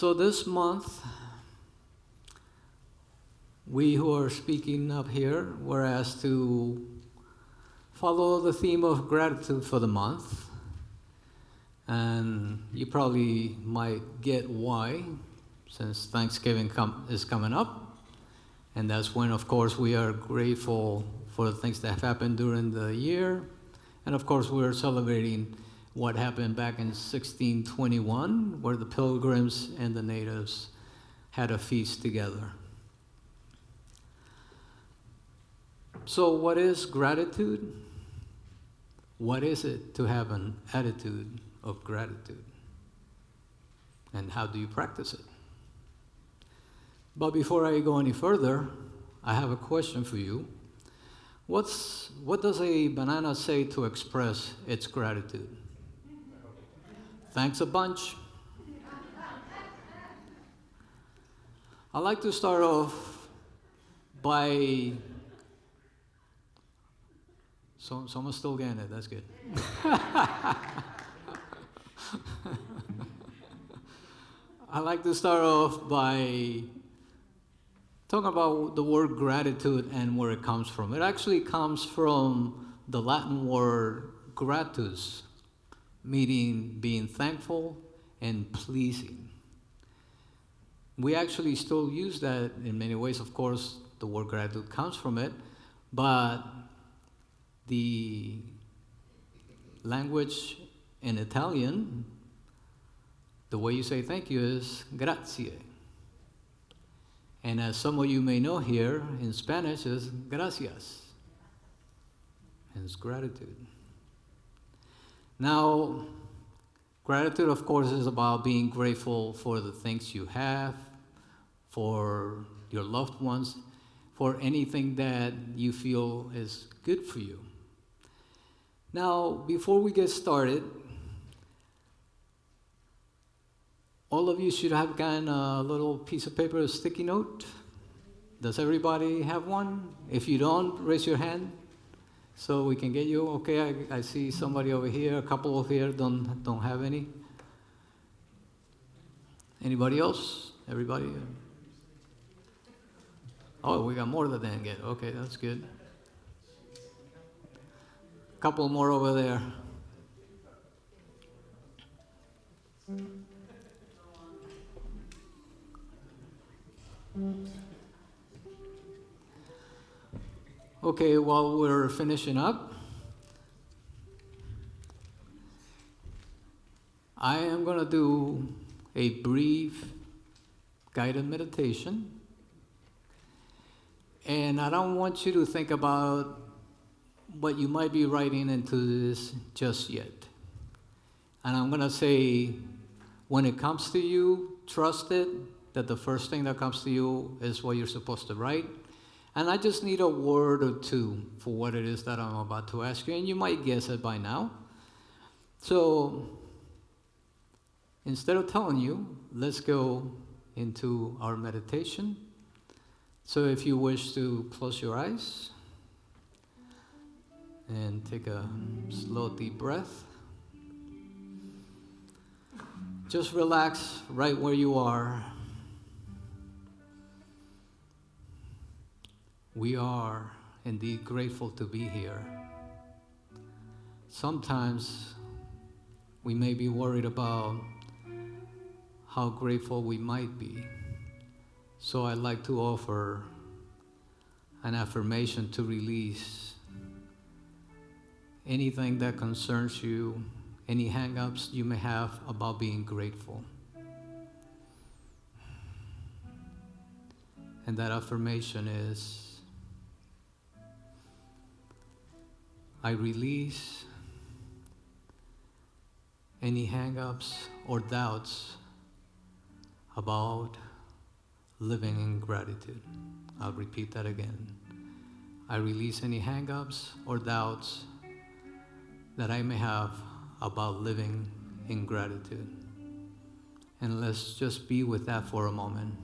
So this month, we who are speaking up here were asked to follow the theme of gratitude for the month. And you probably might get why, since Thanksgiving is coming up. And that's when, of course, we are grateful for the things that have happened during the year. And of course, we're celebrating what happened back in 1621, where the Pilgrims and the natives had a feast together. So what is gratitude? What is it to have an attitude of gratitude? And how do you practice it? But before I go any further, I have a question for you. What does a banana say to express its gratitude? Thanks a bunch. I'd like to start off by... Someone's still getting it, that's good. I'd like to start off by talking about the word gratitude and where it comes from. It actually comes from the Latin word gratus, meaning being thankful and pleasing. We actually still use that in many ways. Of course, the word gratitude comes from it, but the language in Italian, the way you say thank you is grazie. And as some of you may know here, in Spanish is gracias. And it's gratitude. Now, gratitude, of course, is about being grateful for the things you have, for your loved ones, for anything that you feel is good for you. Now, before we get started, all of you should have gotten a little piece of paper, a sticky note. Does everybody have one? If you don't, raise your hand so we can get you. Okay, I see somebody over here, a couple over here don't have any. Anybody else? Everybody? Oh, we got more than that get. Okay, that's good. Couple more over there. Okay, while we're finishing up, I am going to do a brief guided meditation. And I don't want you to think about what you might be writing into this just yet. And I'm going to say, when it comes to you, trust it, that the first thing that comes to you is what you're supposed to write. And I just need a word or two for what it is that I'm about to ask you, and you might guess it by now. So, instead of telling you, let's go into our meditation. So if you wish to close your eyes and take a slow, deep breath. Just relax right where you are. We are indeed grateful to be here. Sometimes we may be worried about how grateful we might be. So I'd like to offer an affirmation to release anything that concerns you, any hang-ups you may have about being grateful. And that affirmation is, I release any hang-ups or doubts about living in gratitude. I'll repeat that again. I release any hang-ups or doubts that I may have about living in gratitude. And let's just be with that for a moment.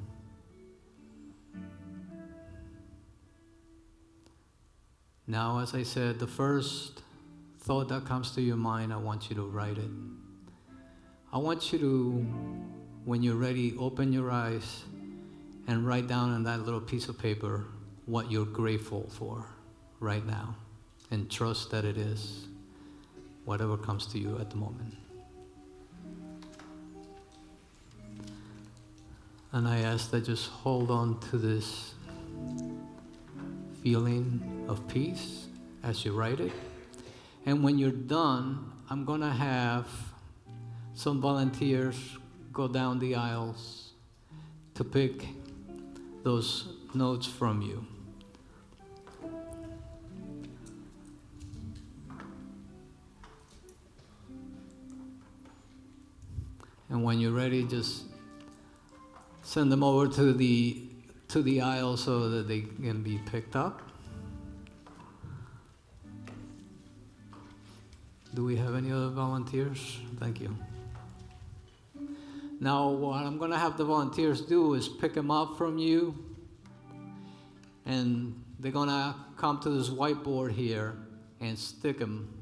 Now, as I said, the first thought that comes to your mind, I want you to write it. I want you to When you're ready, open your eyes and write down on that little piece of paper what you're grateful for right now. And trust that it is whatever comes to you at the moment. And I ask that just hold on to this feeling of peace as you write it. And when you're done, I'm going to have some volunteers go down the aisles to pick those notes from you. And when you're ready, just send them over to the aisle so that they can be picked up. Do we have any other volunteers? Thank you. Now, what I'm going to have the volunteers do is pick them up from you, and they're going to come to this whiteboard here and stick them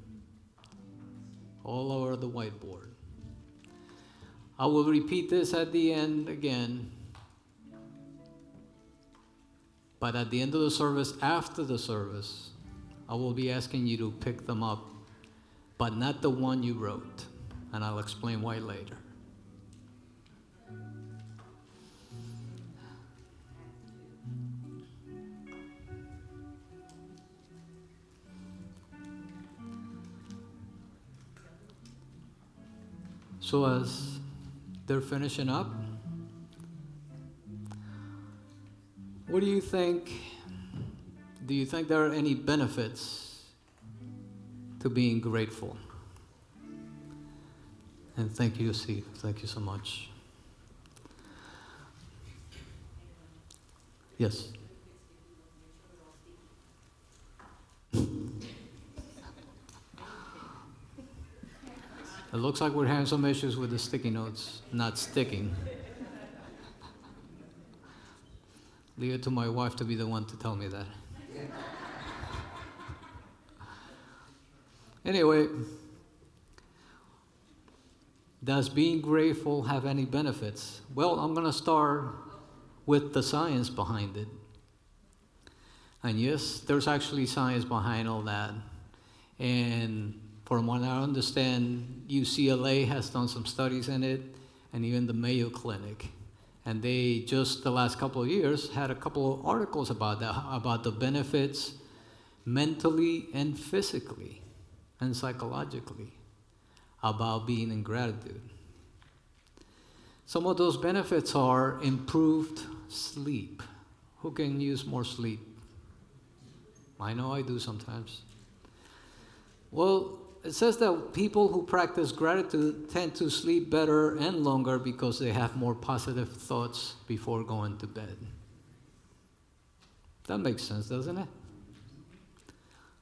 all over the whiteboard. I will repeat this at the end again, but at the end of the service, after the service, I will be asking you to pick them up, but not the one you wrote, and I'll explain why later. So as they're finishing up, what do you think? Do you think there are any benefits to being grateful? And thank you, Steve. Thank you so much. Yes. It looks like we're having some issues with the sticky notes not sticking. Leave it to my wife to be the one to tell me that. Anyway, does being grateful have any benefits? Well, I'm going to start with the science behind it. And yes, there's actually science behind all that. And from what I understand, UCLA has done some studies in it, and even the Mayo Clinic. And they just the last couple of years had a couple of articles about that, about the benefits mentally and physically and psychologically about being in gratitude. Some of those benefits are improved sleep. Who can use more sleep? I know I do sometimes. Well, it says that people who practice gratitude tend to sleep better and longer because they have more positive thoughts before going to bed. That makes sense, doesn't it?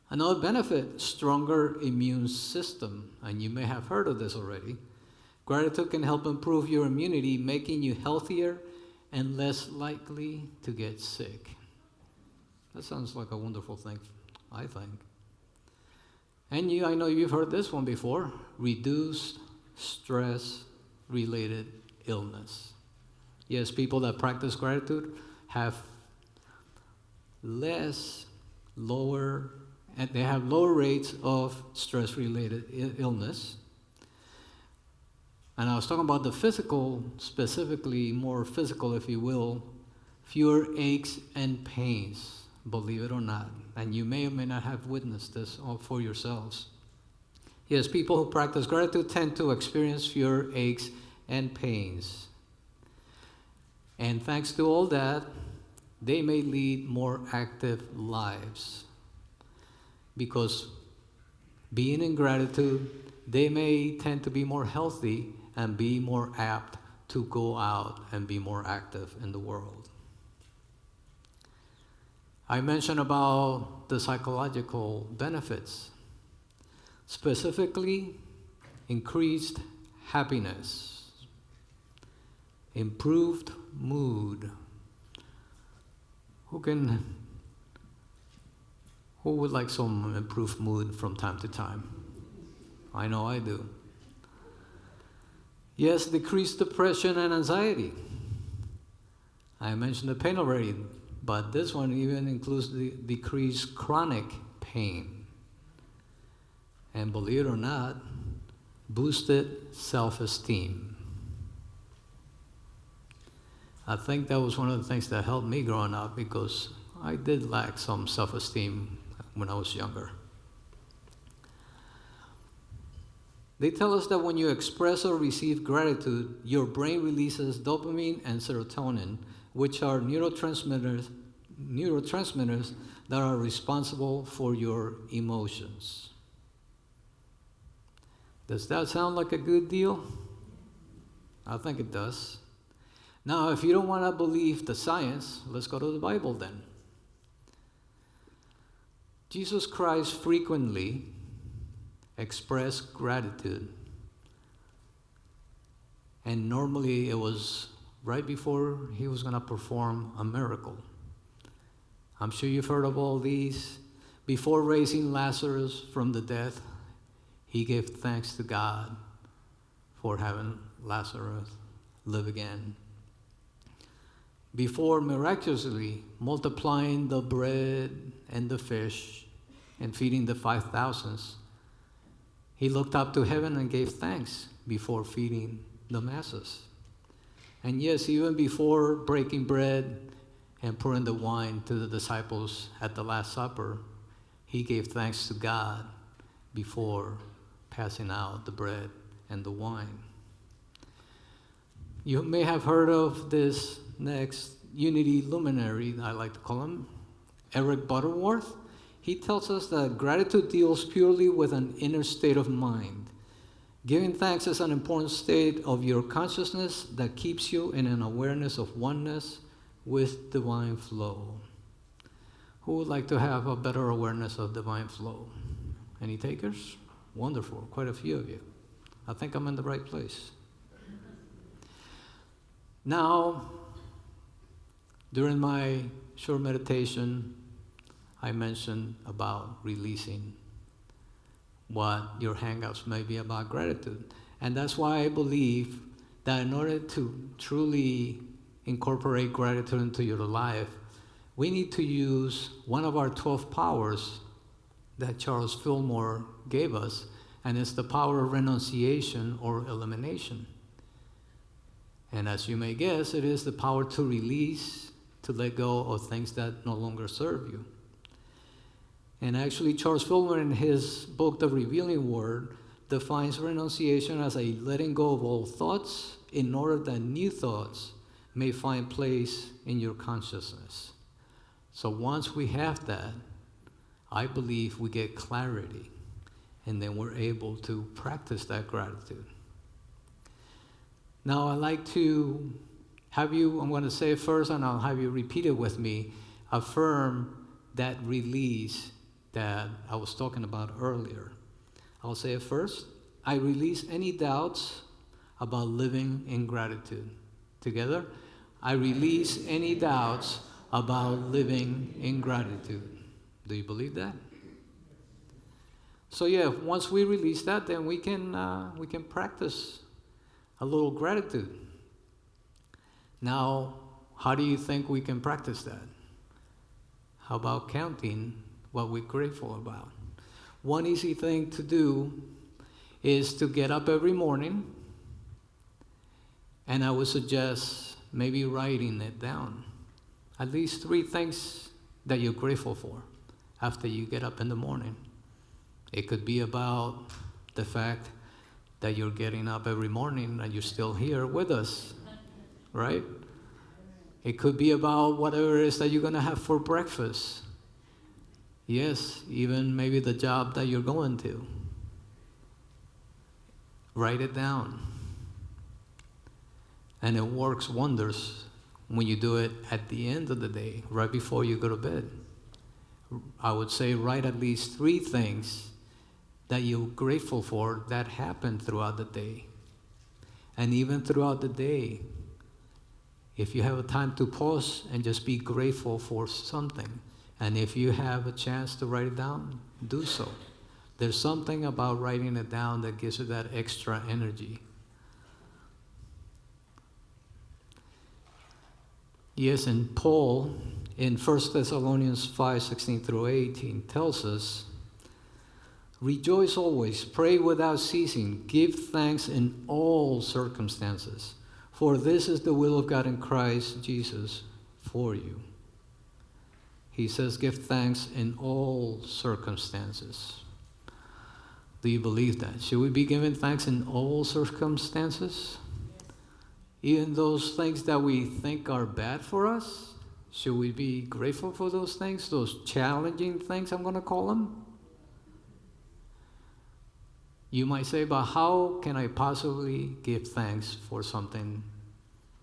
Another benefit, stronger immune system. And you may have heard of this already. Gratitude can help improve your immunity, making you healthier and less likely to get sick. That sounds like a wonderful thing, I think. And I know you've heard this one before, reduced stress-related illness. Yes, people that practice gratitude have lower rates of stress-related illness. And I was talking about the physical, specifically more physical, if you will, fewer aches and pains, believe it or not. And you may or may not have witnessed this all for yourselves. Yes, people who practice gratitude tend to experience fewer aches and pains. And thanks to all that, they may lead more active lives. Because being in gratitude, they may tend to be more healthy and be more apt to go out and be more active in the world. I mentioned about the psychological benefits, specifically increased happiness, improved mood. Who would like some improved mood from time to time? I know I do. Yes, decrease depression and anxiety. I mentioned the pain already, but this one even includes the decreased chronic pain. And believe it or not, boosted self-esteem. I think that was one of the things that helped me growing up because I did lack some self-esteem when I was younger. They tell us that when you express or receive gratitude, your brain releases dopamine and serotonin, which are neurotransmitters that are responsible for your emotions. Does that sound like a good deal? I think it does. Now, if you don't want to believe the science, let's go to the Bible then. Jesus Christ frequently expressed gratitude. And normally it was right before he was going to perform a miracle. I'm sure you've heard of all these. Before raising Lazarus from the dead, he gave thanks to God for having Lazarus live again. Before miraculously multiplying the bread and the fish and feeding the 5,000, he looked up to heaven and gave thanks before feeding the masses. And yes, even before breaking bread and pouring the wine to the disciples at the Last Supper, he gave thanks to God before passing out the bread and the wine. You may have heard of this next unity luminary, I like to call him, Eric Butterworth. He tells us that gratitude deals purely with an inner state of mind. Giving thanks is an important state of your consciousness that keeps you in an awareness of oneness with divine flow. Who would like to have a better awareness of divine flow? Any takers? Wonderful, quite a few of you. I think I'm in the right place. Now, during my short meditation, I mentioned about releasing what your hang-ups may be about gratitude. And that's why I believe that in order to truly incorporate gratitude into your life, we need to use one of our 12 powers that Charles Fillmore gave us, and it's the power of renunciation or elimination. And as you may guess, it is the power to release, to let go of things that no longer serve you. And actually, Charles Fillmore, in his book, The Revealing Word, defines renunciation as a letting go of old thoughts in order that new thoughts may find place in your consciousness. So once we have that, I believe we get clarity, and then we're able to practice that gratitude. Now, I'd like to have you, I'm going to say it first, and I'll have you repeat it with me, affirm that release that I was talking about earlier. I'll say it first. I release any doubts about living in gratitude. Together, I release any doubts about living in gratitude. Do you believe that? So yeah, once we release that, then we can practice a little gratitude. Now, how do you think we can practice that? How about counting what we're grateful about? One easy thing to do is to get up every morning, and I would suggest maybe writing it down. At least 3 things that you're grateful for after you get up in the morning. It could be about the fact that you're getting up every morning and you're still here with us, right? It could be about whatever it is that you're going to have for breakfast. Yes, even maybe the job that you're going to. Write it down. And it works wonders when you do it at the end of the day, right before you go to bed. I would say write at least 3 things that you're grateful for that happened throughout the day. And even throughout the day, if you have a time to pause and just be grateful for something, and if you have a chance to write it down, do so. There's something about writing it down that gives you that extra energy. Yes, and Paul in 1 Thessalonians 5:16 through 18 tells us, rejoice always, pray without ceasing, give thanks in all circumstances, for this is the will of God in Christ Jesus for you. He says, give thanks in all circumstances. Do you believe that? Should we be giving thanks in all circumstances? Even those things that we think are bad for us? Should we be grateful for those things, those challenging things, I'm going to call them? You might say, but how can I possibly give thanks for something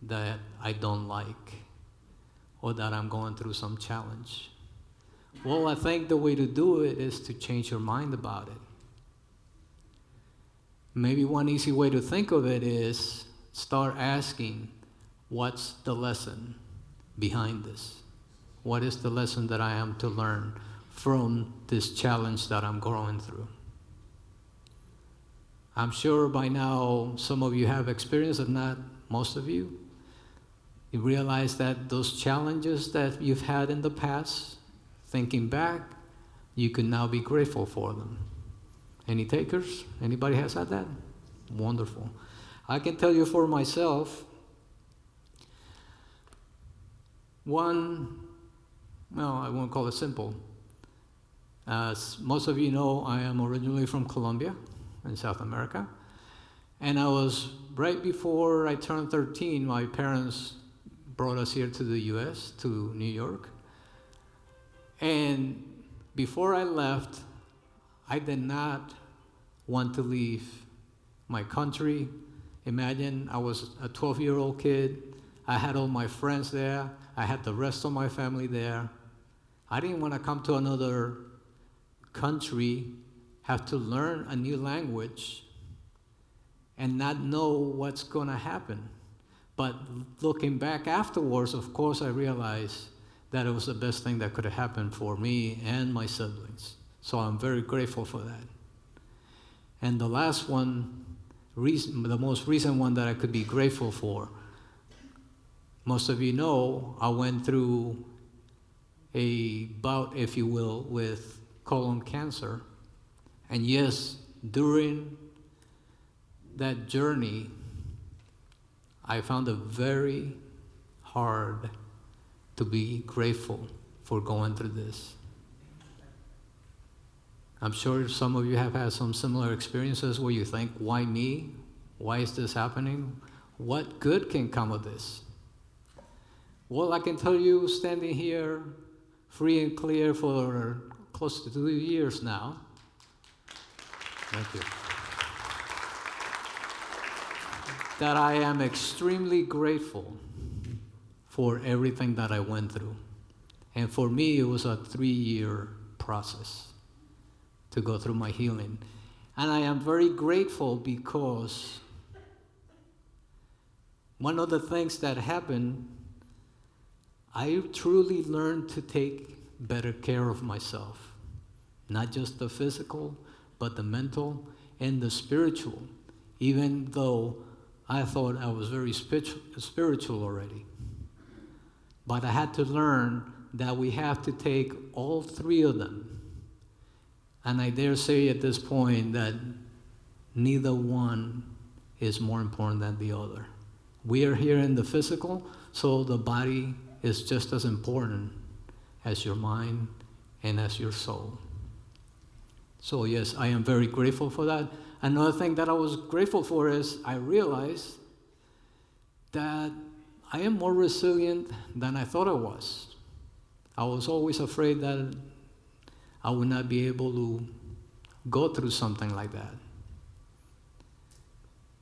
that I don't like or that I'm going through some challenge? Well, I think the way to do it is to change your mind about it. Maybe one easy way to think of it is start asking, what's the lesson behind this? What is the lesson that I am to learn from this challenge that I'm going through? I'm sure by now some of you have experienced, if not most of you. You realize that those challenges that you've had in the past, thinking back, you can now be grateful for them. Any takers? Anybody has had that? Wonderful. I can tell you for myself, I won't call it simple. As most of you know, I am originally from Colombia in South America. And I was, right before I turned 13, my parents brought us here to the U.S., to New York. And before I left, I did not want to leave my country. Imagine I was a 12-year-old kid. I had all my friends there. I had the rest of my family there. I didn't want to come to another country, have to learn a new language, and not know what's going to happen. But looking back afterwards, of course, I realized that it was the best thing that could have happened for me and my siblings. So I'm very grateful for that. And the last one, the most recent one that I could be grateful for, most of you know, I went through a bout, if you will, with colon cancer. And yes, during that journey, I found it very hard to be grateful for going through this. I'm sure some of you have had some similar experiences where you think, why me? Why is this happening? What good can come of this? Well, I can tell you, standing here free and clear for close to 2 years now. Thank you. That I am extremely grateful for everything that I went through. And for me, it was a 3-year process to go through my healing. And I am very grateful because one of the things that happened, I truly learned to take better care of myself. Not just the physical, but the mental and the spiritual, even though I thought I was very spiritual already. But I had to learn that we have to take all three of them. And I dare say at this point that neither one is more important than the other. We are here in the physical, so the body is just as important as your mind and as your soul. So yes, I am very grateful for that. Another thing that I was grateful for is I realized that I am more resilient than I thought I was. I was always afraid that I would not be able to go through something like that.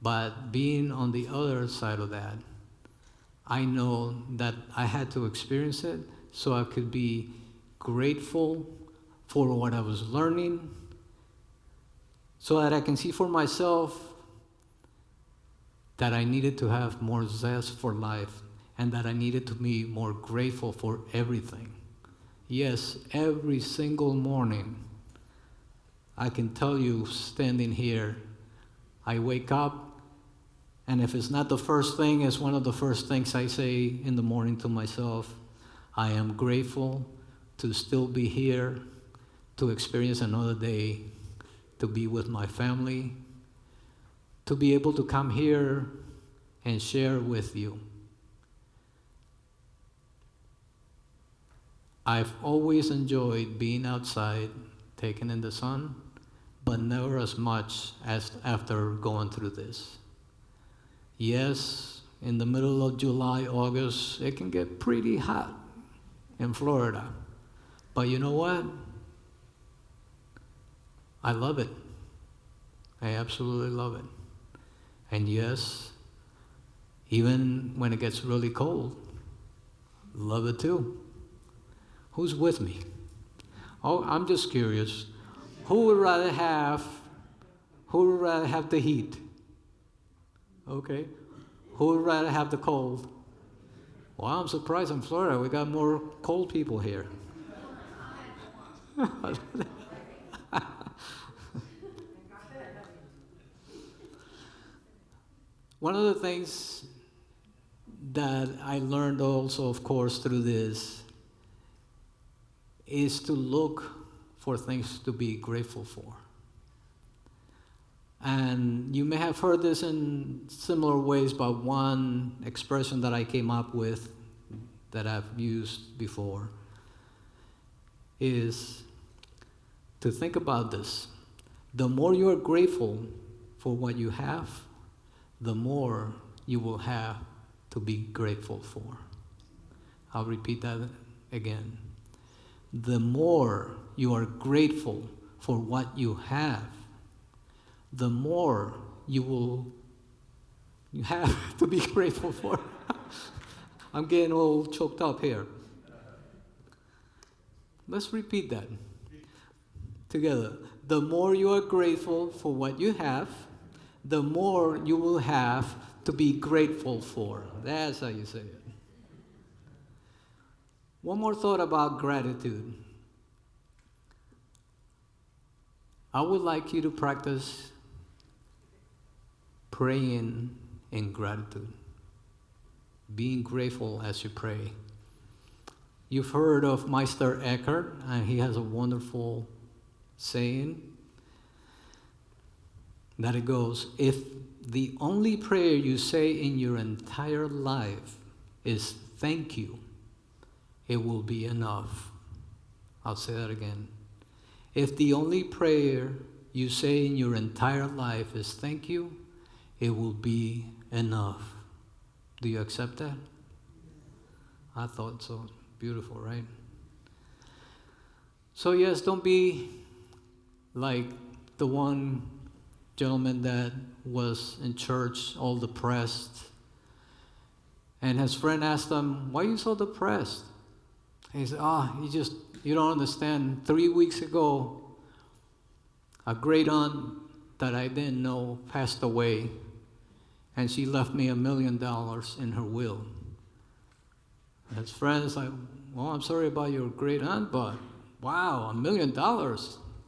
But being on the other side of that, I know that I had to experience it so I could be grateful for what I was learning, so that I can see for myself that I needed to have more zest for life and that I needed to be more grateful for everything. Yes, every single morning, I can tell you standing here, I wake up And if it's not the first thing, it's one of the first things I say in the morning to myself. I am grateful to still be here, to experience another day, to be with my family, to be able to come here and share with you. I've always enjoyed being outside, taking in the sun, but never as much as after going through this. Yes, in the middle of July, August, it can get pretty hot in Florida. But you know what? I love it. I absolutely love it. And yes, even when it gets really cold, love it too. Who's with me? Oh, I'm just curious. Who would rather have the heat? Okay. Who would rather have the cold? Well, I'm surprised in Florida we got more cold people here. One of the things that I learned also, of course, through this is to look for things to be grateful for. And you may have heard this in similar ways, but one expression that I came up with that I've used before is to think about this. The more you are grateful for what you have, the more you will have to be grateful for. I'll repeat that again. The more you are grateful for what you have, the more you have to be grateful for. I'm getting all choked up here. Let's repeat that together. The more you are grateful for what you have, the more you will have to be grateful for. That's how you say it. One more thought about gratitude. I would like you to practice praying in gratitude, being grateful as you pray. You've heard of Meister Eckhart, and he has a wonderful saying that it goes, if the only prayer you say in your entire life is thank you, it will be enough. I'll say that again. If the only prayer you say in your entire life is thank you, it will be enough. Do you accept that? I thought so. Beautiful, right? So yes, don't be like the one gentleman that was in church all depressed, and his friend asked him, why are you so depressed? And he said, you don't understand. 3 weeks ago, a great aunt that I didn't know passed away, and she left me $1 million in her will. And his friend is like, well, I'm sorry about your great aunt, but wow, $1 million,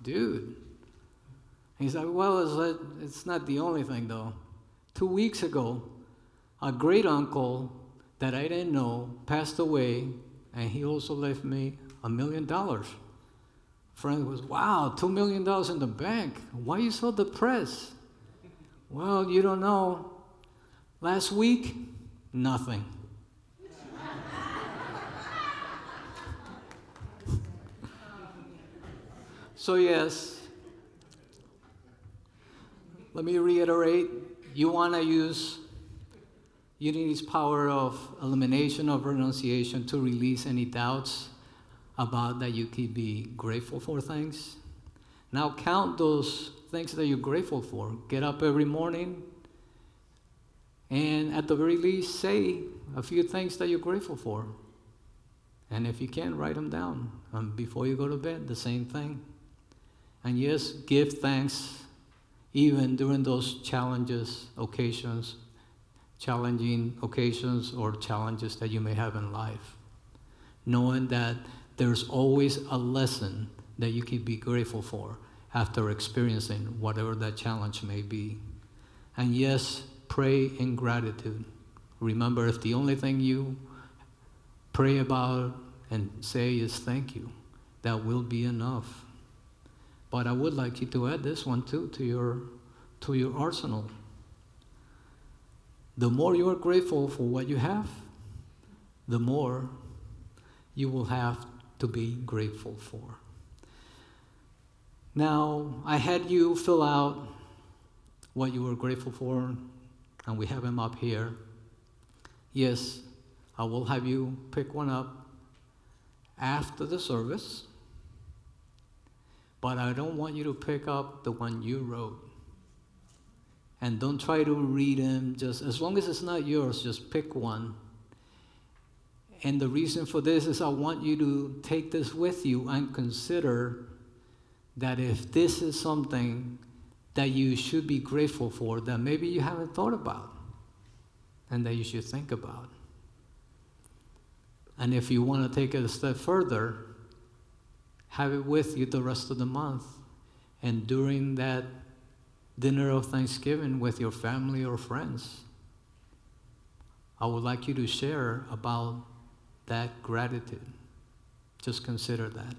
dude. And he's like, well, it's not the only thing, though. 2 weeks ago, a great uncle that I didn't know passed away, and he also left me $1 million. Friend was, wow, $2 million in the bank. Why are you so depressed? Well, you don't know. Last week, nothing. So yes, let me reiterate, you want to use Unity's power of elimination of renunciation to release any doubts about that you can be grateful for things. Now count those things that you're grateful for. Get up every morning and at the very least say a few things that you're grateful for. And if you can, write them down. Before you go to bed, the same thing. And yes, give thanks even during those challenging occasions or challenges that you may have in life. Knowing that there's always a lesson that you can be grateful for after experiencing whatever that challenge may be. And yes, pray in gratitude. Remember, if the only thing you pray about and say is thank you, that will be enough. But I would like you to add this one too to your arsenal. The more you are grateful for what you have, the more you will have to be grateful for. Now, I had you fill out what you were grateful for, and we have them up here. Yes, I will have you pick one up after the service, but I don't want you to pick up the one you wrote. And don't try to read them, just as long as it's not yours, just pick one. And the reason for this is I want you to take this with you and consider that if this is something that you should be grateful for, that maybe you haven't thought about and that you should think about. And if you want to take it a step further, have it with you the rest of the month. And during that dinner of Thanksgiving with your family or friends, I would like you to share about that gratitude. Just consider that.